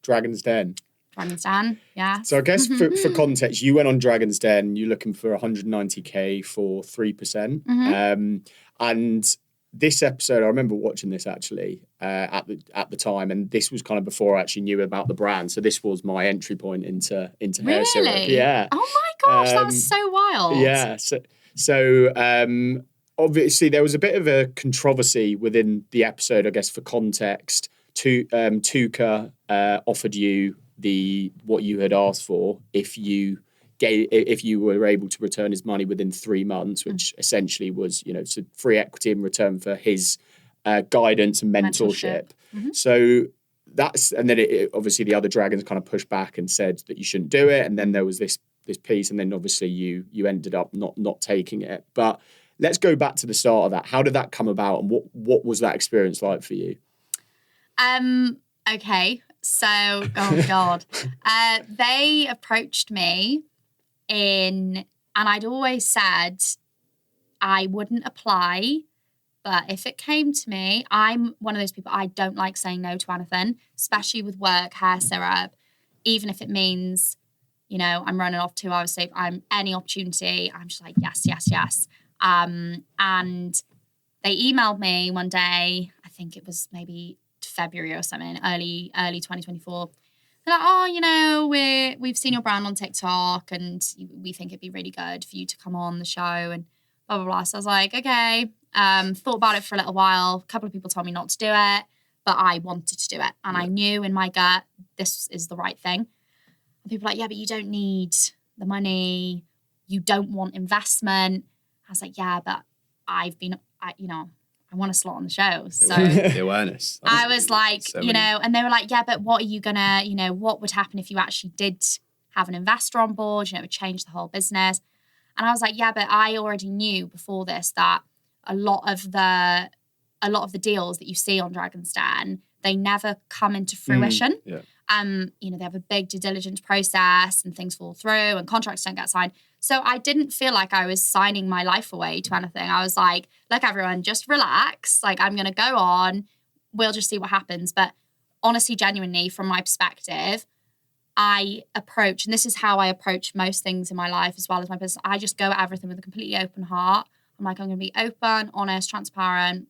Dragon's Den? Dragon's Den, yeah. So I guess for context, you went on Dragon's Den, you're looking for 190k for 3%. And this episode, I remember watching this actually at the time, and this was kind of before I actually knew about the brand. So this was my entry point into hair syrup. Yeah. Oh my gosh, that's so wild. Yeah. So obviously there was a bit of a controversy within the episode, I guess, for context. Tuka offered you what you had asked for if you were able to return his money within 3 months, which essentially was, so free equity in return for his guidance and mentorship. So that's, and then obviously the other dragons kind of pushed back and said that you shouldn't do it. And then there was this piece, and then obviously you ended up not taking it. But let's go back to the start of that. How did that come about, and what was that experience like for you? Okay. So, oh God, they approached me and I'd always said I wouldn't apply, but if it came to me, I'm one of those people, I don't like saying no to anything, especially with work, hair syrup, even if it means, I'm running off 2 hours sleep, any opportunity, I'm just like, yes, yes, yes. And they emailed me one day, I think it was maybe February or something, early 2024. They're like, we've seen your brand on TikTok and we think it'd be really good for you to come on the show and blah, blah, blah. So I was like, okay. Thought about it for a little while. A couple of people told me not to do it, but I wanted to do it. And I knew in my gut, this is the right thing. And people were like, yeah, but you don't need the money. You don't want investment. I was like, yeah, but I want a slot on the show. So the awareness. I was like, and they were like, yeah, but what are you gonna, what would happen if you actually did have an investor on board? It would change the whole business. And I was like, yeah, but I already knew before this that a lot of the deals that you see on Dragon's Den, they never come into fruition. Yeah. They have a big due diligence process and things fall through and contracts don't get signed. So I didn't feel like I was signing my life away to anything. I was like, look, everyone, just relax. Like, I'm going to go on. We'll just see what happens. But honestly, genuinely, from my perspective, I approach, and this is how I approach most things in my life as well as my business, I just go at everything with a completely open heart. I'm like, I'm going to be open, honest, transparent,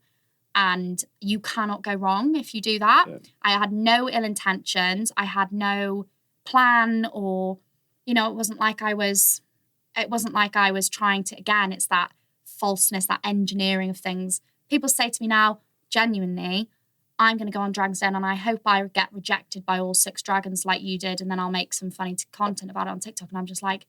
and you cannot go wrong if you do that. Yeah. I had no ill intentions. I had no plan or, it wasn't like I was trying to, again, it's that falseness, that engineering of things. People say to me now, genuinely, I'm going to go on Dragon's Den and I hope I get rejected by all 6 dragons like you did, and then I'll make some funny content about it on TikTok. And I'm just like,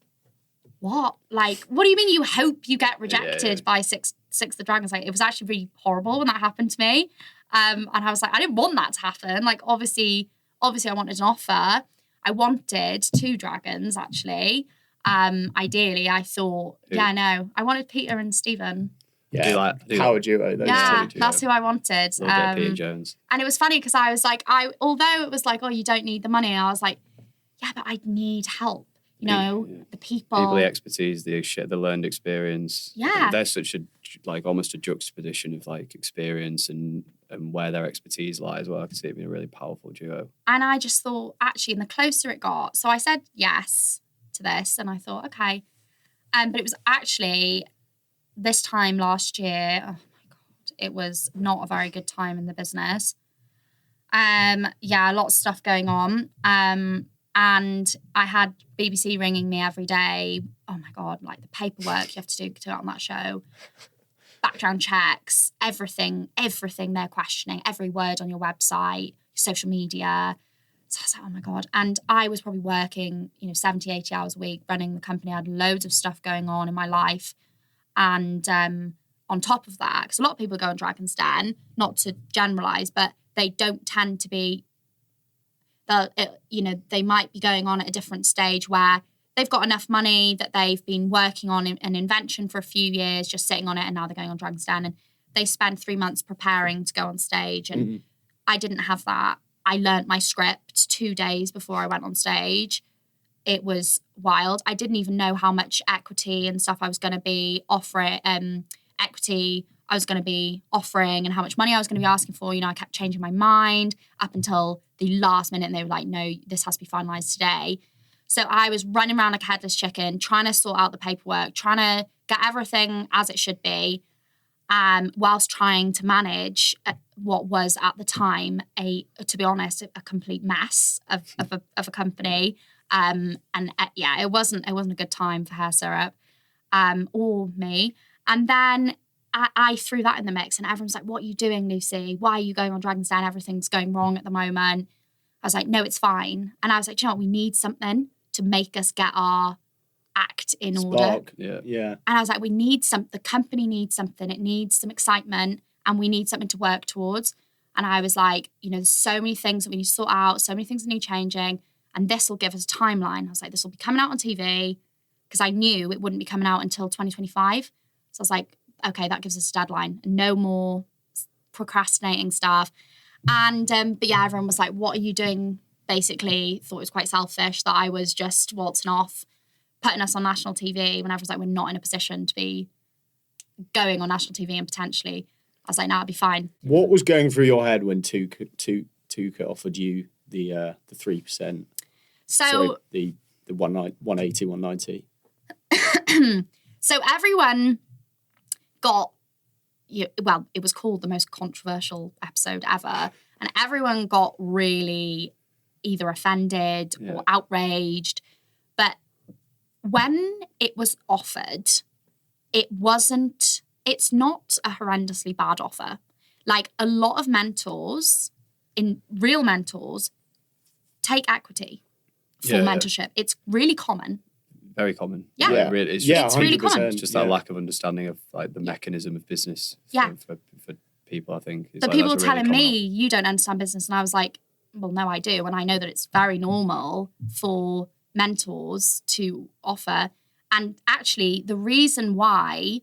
what? Like, what do you mean you hope you get rejected by six of the dragons? Like, it was actually really horrible when that happened to me. And I was like, I didn't want that to happen. Like, obviously I wanted an offer. I wanted 2 dragons, actually. Ideally, I thought, I wanted Peter and Stephen. Yeah, power duo. That's who I wanted. Peter Jones. And it was funny because I was like, although it was like, oh, you don't need the money, I was like, yeah, but I need help. The people, the expertise, the learned experience. Yeah, they're such almost a juxtaposition of experience and where their expertise lies. Well, I could see it being a really powerful duo. And I just thought, actually, and the closer it got, so I said yes to this, and I thought, okay, but it was actually this time last year. Oh my God, it was not a very good time in the business. A lot of stuff going on. And I had BBC ringing me every day. Oh my God, the paperwork you have to do to get on that show, background checks, everything they're questioning, every word on your website, social media. So I was like, oh my God. And I was probably working, 70, 80 hours a week, running the company. I had loads of stuff going on in my life. And on top of that, because a lot of people go on Dragon's Den, not to generalise, but they don't tend to be, they might be going on at a different stage where they've got enough money that they've been working on an invention for a few years, just sitting on it, and now they're going on Dragon's Den, and they spend 3 months preparing to go on stage. And I didn't have that. I learnt my script 2 days before I went on stage. It was wild. I didn't even know how much equity and stuff I was going to be offering. Equity I was going to be offering and how much money I was going to be asking for. I kept changing my mind up until the last minute, and they were like, no, this has to be finalised today. So I was running around like a headless chicken, trying to sort out the paperwork, trying to get everything as it should be, whilst trying to manage what was at the time, to be honest, a complete mess of a company. It wasn't a good time for Hair Syrup or me. And then I threw that in the mix, and everyone's like, what are you doing, Lucie? Why are you going on Dragon's Den? Everything's going wrong at the moment. I was like, no, it's fine. And I was like, do you know what? We need something to make us get our act in order. Yeah. And I was like, the company needs something. It needs some excitement, and we need something to work towards. And I was like, there's so many things that we need to sort out, so many things that need changing, and this will give us a timeline. I was like, this will be coming out on TV, because I knew it wouldn't be coming out until 2025. So I was like, okay, that gives us a deadline. No more procrastinating stuff. And, but yeah, everyone was like, what are you doing? Basically thought it was quite selfish that I was just waltzing off, putting us on national TV when everyone's like, we're not in a position to be going on national TV, and potentially, I was like, no, it'll be fine. What was going through your head when Tuka offered you the 3%? So sorry, the 180, 190. So everyone got, it was called the most controversial episode ever, and everyone got really either offended or outraged. But when it was offered, it's not a horrendously bad offer. Like, a lot of real mentors take equity for mentorship. It's really common. Very common. Yeah. It's really common. It's just that lack of understanding of like the mechanism of business for people, I think. But people were telling me, you don't understand business. And I was like, well, no, I do. And I know that it's very normal for mentors to offer. And actually, the reason why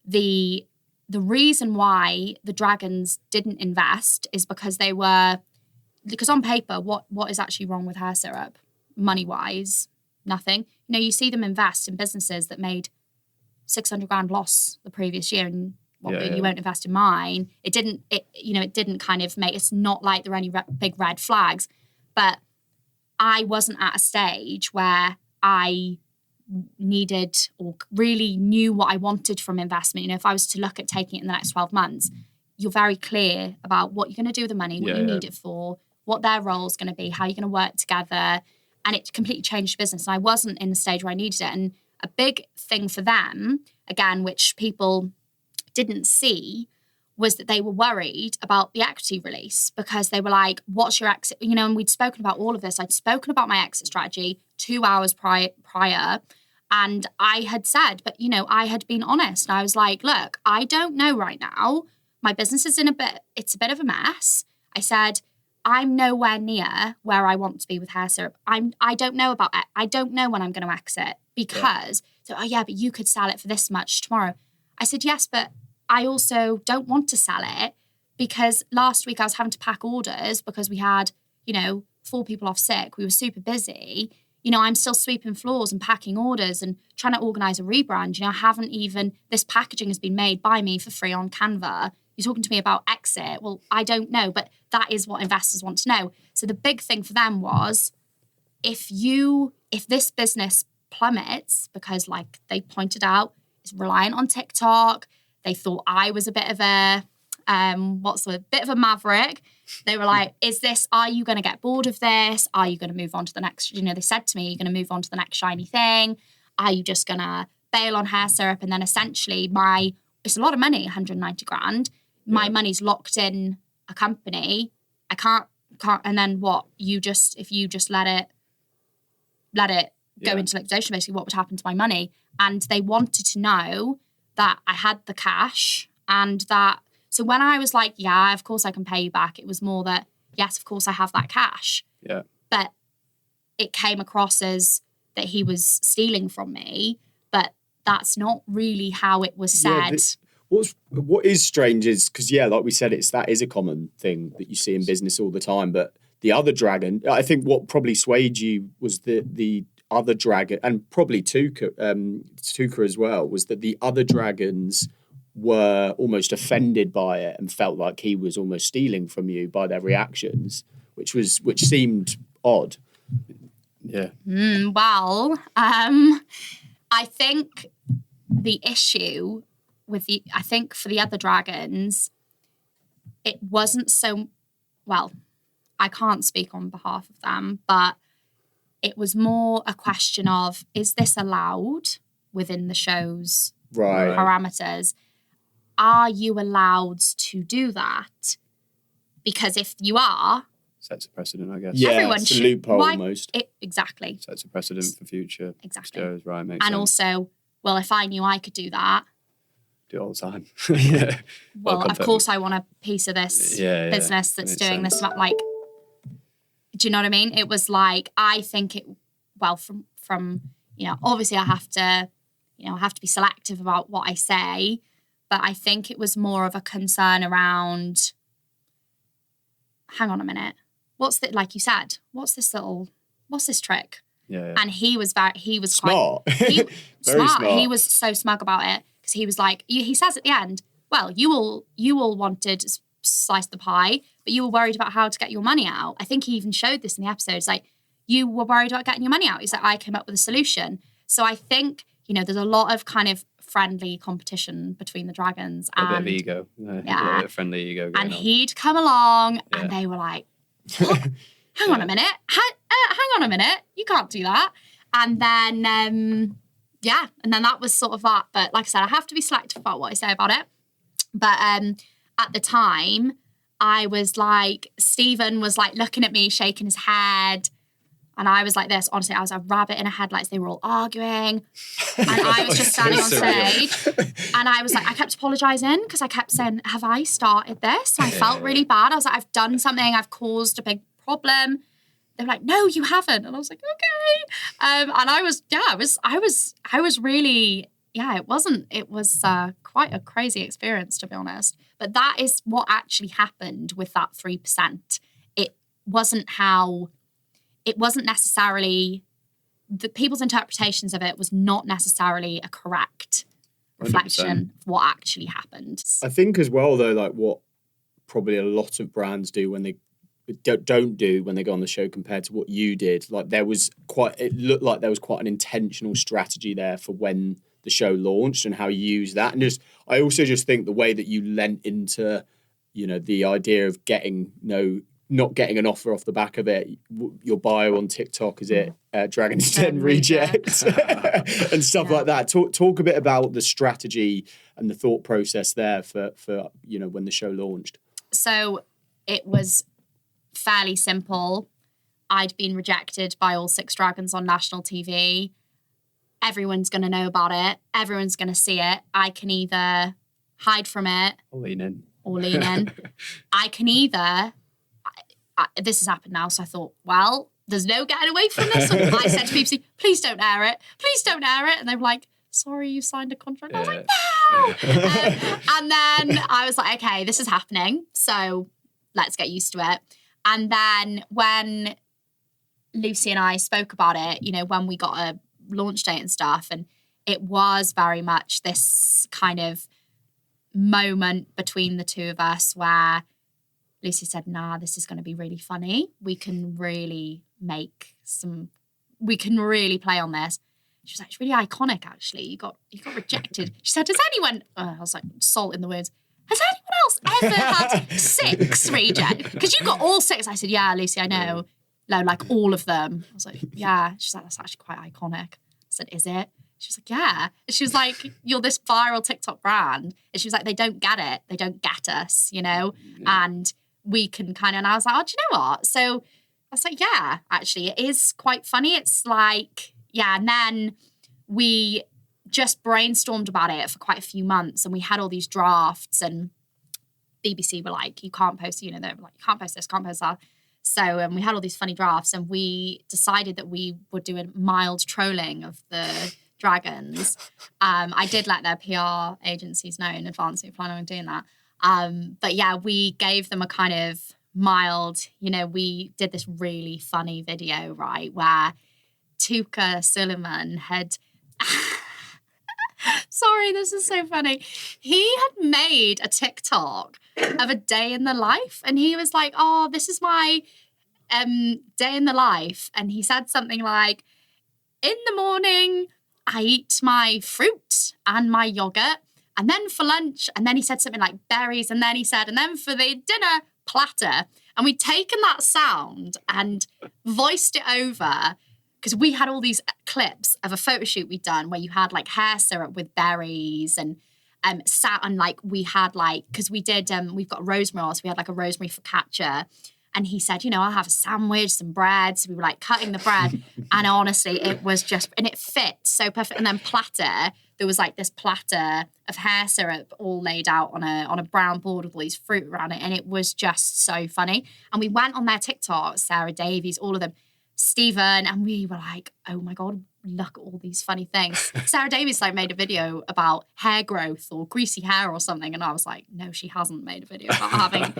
the Dragons didn't invest is because because on paper, what is actually wrong with Hair Syrup? Money-wise, nothing. You see them invest in businesses that made 600 grand loss the previous year, and you won't invest in mine. It didn't kind of make, it's not like there are any big red flags, but I wasn't at a stage where I needed or really knew what I wanted from investment. If I was to look at taking it in the next 12 months, you're very clear about what you're going to do with the money, what you need it for, what their role is going to be, how you're going to work together. And it completely changed business. And I wasn't in the stage where I needed it. And a big thing for them, again, which people didn't see, was that they were worried about the equity release, because they were like, what's your exit? And we'd spoken about all of this. I'd spoken about my exit strategy 2 hours prior. And I had said, but, I had been honest. And I was like, look, I don't know right now. My business is it's a bit of a mess. I said, I'm nowhere near where I want to be with Hair Syrup. I don't know about it. I don't know when I'm going to exit, because, but you could sell it for this much tomorrow. I said, yes, but I also don't want to sell it, because last week I was having to pack orders because we had, 4 people off sick. We were super busy. I'm still sweeping floors and packing orders and trying to organise a rebrand. This packaging has been made by me for free on Canva. You're talking to me about exit. Well, I don't know, but that is what investors want to know. So the big thing for them was, if this business plummets, because like they pointed out, it's reliant on TikTok. They thought I was a bit of a maverick. They were like, are you going to get bored of this? Are you going to move on to the next, they said to me, you're going to move on to the next shiny thing. Are you just going to bail on Hair Syrup? And then essentially it's a lot of money, 190 grand. My money's locked in a company. I can't, and then what? If you just let it go into liquidation, basically, what would happen to my money? And they wanted to know that I had the cash, and that, so when I was like, yeah, of course I can pay you back, it was more that, yes, of course I have that cash. Yeah. But it came across as that he was stealing from me, but that's not really how it was said. What is strange is, because, like we said, that is a common thing that you see in business all the time. But the other dragon, I think what probably swayed you was the other dragon, and probably Tuka as well, was that the other dragons were almost offended by it and felt like he was almost stealing from you by their reactions, which seemed odd. Yeah. Well, I think the issue I think for the other dragons, it wasn't so, well, I can't speak on behalf of them, but it was more a question of, is this allowed within the show's parameters? Are you allowed to do that? Because if you are, sets a precedent, I guess. Yeah, everyone it's a should, loophole almost. Exactly. Sets a precedent for future shows, right? Makes and sense. Also, well, if I knew I could do that, do it all the time. Yeah. Well, of course, I want a piece of this business that's doing this. Like, do you know what I mean? It was like, I think it. Well, from obviously I have to be selective about what I say, but I think it was more of a concern around. Hang on a minute. Like you said, what's this trick? Yeah. And he was smart. Very smart. He was so smug about it because he was like, he says at the end, well, you all wanted to slice the pie, but you were worried about how to get your money out. I think he even showed this in the episode. It's like, you were worried about getting your money out. He's like, I came up with a solution. So I think, there's a lot of kind of friendly competition between the dragons. A bit of ego. Yeah. A bit of friendly ego going and on. He'd come along and they were like, hang on a minute. Hang on a minute. You can't do that. And then, and then that was sort of that. But like I said, I have to be selective about what I say about it. But at the time, I was like, Stephen was like looking at me, shaking his head. And I was like this. Honestly, I was a rabbit in a headlights. They were all arguing. And I was just standing on stage. And I was like, I kept apologising because I kept saying, have I started this? I felt really bad. I was like, I've done something. I've caused a big problem. They were like, no, you haven't. And I was like, okay. And I was really, it was quite a crazy experience, to be honest. But that is what actually happened with that 3%. It wasn't necessarily, the people's interpretations of it was not necessarily a correct reflection 100%. Of what actually happened. I think as well, though, like what probably a lot of brands do when they don't do when they go on the show compared to what you did, like it looked like there was quite an intentional strategy there for when the show launched and how you use that. And I also just think the way that you lent into, the idea of not getting an offer off the back of it. Your bio on TikTok, is it Dragon's Den Reject and stuff like that. Talk a bit about the strategy and the thought process there for when the show launched. So it was fairly simple. I'd been rejected by all 6 dragons on national TV. Everyone's going to know about it. Everyone's going to see it. I can either hide from it or lean in. I can either... this has happened now, so I thought, well, there's no getting away from this. So I said to BBC, please don't air it. Please don't air it. And they were like, sorry, you signed a contract. I was like, no. And then I was like, okay, this is happening. So let's get used to it. And then when Lucie and I spoke about it, when we got a launch date and stuff, and it was very much this kind of moment between the two of us where Lucie said, nah, this is going to be really funny. We can really play on this. She was like, it's really iconic, actually. You got rejected. She said, I was like, salt in the words. Has anyone else ever had 6 rejects? Because you got all 6. I said, yeah, Lucie, I know. No, like all of them. I was like, yeah. She's like, that's actually quite iconic. I said, is it? She was like, yeah. She was like, you're this viral TikTok brand. And she was like, they don't get it. They don't get us, Yeah. And we can and I was like, oh, do you know what? So I was like, yeah, actually, it is quite funny. It's like, and then we just brainstormed about it for quite a few months and we had all these drafts and BBC were like, you can't post, they were like, you can't post this, can't post that. So we had all these funny drafts and we decided that we would do a mild trolling of the dragons. I did let their PR agencies know in advance we were planning on doing that. But yeah, we gave them a kind of mild, we did this really funny video, right, where Tuka Suleiman had Sorry, this is so funny. He had made a TikTok of a day in the life, and he was like, "Oh, this is my day in the life," and he said something like, "In the morning, I eat my fruit and my yogurt, and then for lunch," and then he said something like berries, and then he said, "and then for the dinner, platter." And we'd taken that sound and voiced it over, because we had all these clips of a photo shoot we'd done where you had like hair syrup with berries and like we had like, because we did, we've got rosemary oil, so we had like a rosemary focaccia. And he said, I'll have a sandwich, some bread. So we were like cutting the bread. And honestly, it was just, and it fit so perfect. And then platter, there was like this platter of hair syrup all laid out on a brown board with all these fruit around it. And it was just so funny. And we went on their TikTok, Sarah Davies, all of them, Stephen, and we were like, oh my God, look at all these funny things. Sarah Davies like made a video about hair growth or greasy hair or something. And I was like, no, she hasn't made a video about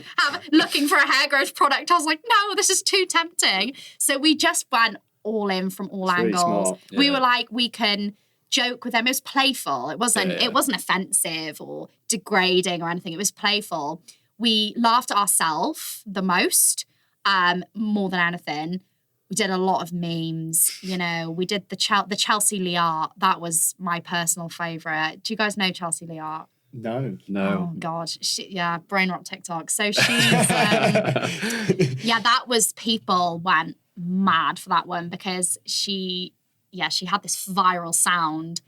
looking for a hair growth product. I was like, no, this is too tempting. So we just went all in from all angles. Really we were like, we can joke with them. It was playful. It wasn't offensive or degrading or anything. It was playful. We laughed at ourselves the most, more than anything. We did a lot of memes, we did the Chelsea Liart. That was my personal favourite. Do you guys know Chelsea Liart? No. Oh, God. Brain rot TikTok. So she's, that was, people went mad for that one because she had this viral sound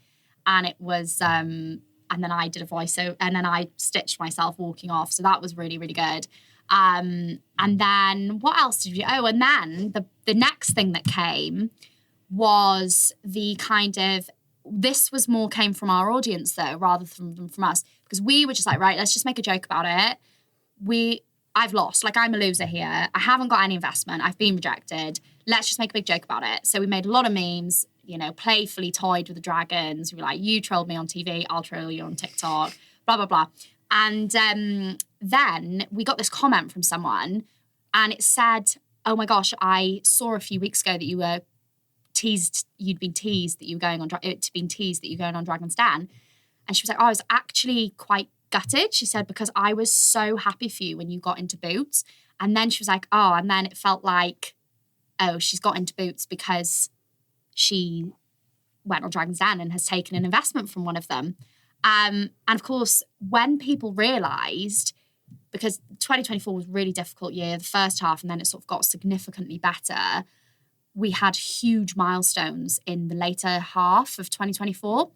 and it was, and then I did a voiceover and then I stitched myself walking off. So that was really, really good. And then what else did we? Oh, and then the next thing that came was the kind of, this was more came from our audience though, rather than from us, because we were just like, right, let's just make a joke about it. I've lost, like I'm a loser here. I haven't got any investment. I've been rejected. Let's just make a big joke about it. So we made a lot of memes, playfully toyed with the dragons. We were like, you trolled me on TV, I'll troll you on TikTok, blah, blah, blah. And then we got this comment from someone and it said, oh my gosh, I saw a few weeks ago that you'd been teased that you were going on, Dragon's Den. And she was like, oh, I was actually quite gutted. She said, because I was so happy for you when you got into Boots. And then she was like, oh, and then it felt like, oh, she's got into Boots because she went on Dragon's Den and has taken an investment from one of them. And of course, when people realised, because 2024 was a really difficult year, the first half, and then it sort of got significantly better, we had huge milestones in the later half of 2024.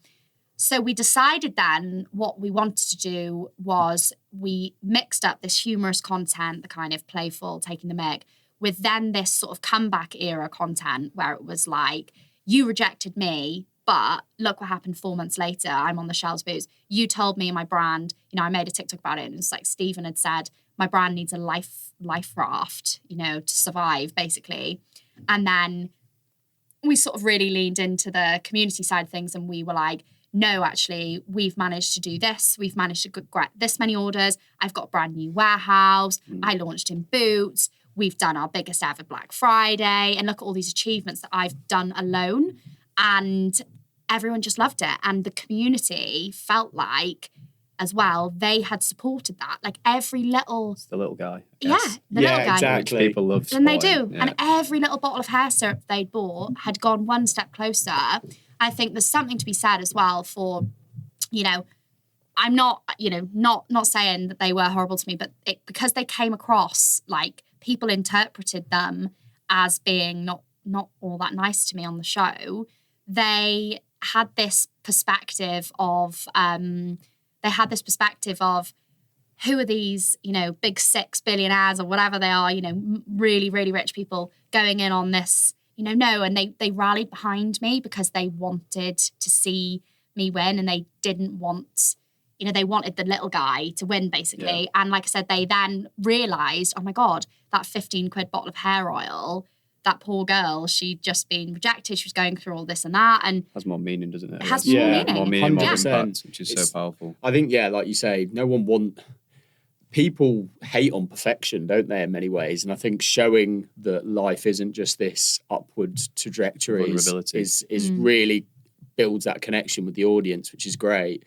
So we decided then what we wanted to do was we mixed up this humorous content, the kind of playful, taking the mick, with then this sort of comeback era content where it was like, you rejected me, but look what happened 4 months later. I'm on the shelves boots. You told me my brand, I made a TikTok about it. And it's like Stephen had said, my brand needs a life raft, to survive, basically. And then we sort of really leaned into the community side of things. And we were like, no, actually, we've managed to do this. We've managed to get this many orders. I've got a brand new warehouse. I launched in Boots. We've done our biggest ever Black Friday. And look at all these achievements that I've done alone. And everyone just loved it. And the community felt like, as well, they had supported that. Like every little... It's the little guy. Yeah, the little guy. Exactly. Which people love And they supporting. do. Yeah. And every little bottle of hair syrup they'd bought had gone one step closer. I think there's something to be said as well for, I'm not, not saying that they were horrible to me, but because they came across, like, people interpreted them as being not all that nice to me on the show, they had this perspective of who are these, big 6 billionaires or whatever they are, really, really rich people going in on this, no. And they rallied behind me because they wanted to see me win and they didn't want, they wanted the little guy to win, basically. Yeah. And like I said, they then realised, oh my God, that 15 quid bottle of hair oil, that poor girl, she'd just been rejected. She was going through all this and that. And has more meaning, doesn't it? It has more meaning. More meaning, more 100%. impact, which is so powerful. I think, like you say, people hate on perfection, don't they, in many ways? And I think showing that life isn't just this upward trajectory is really builds that connection with the audience, which is great.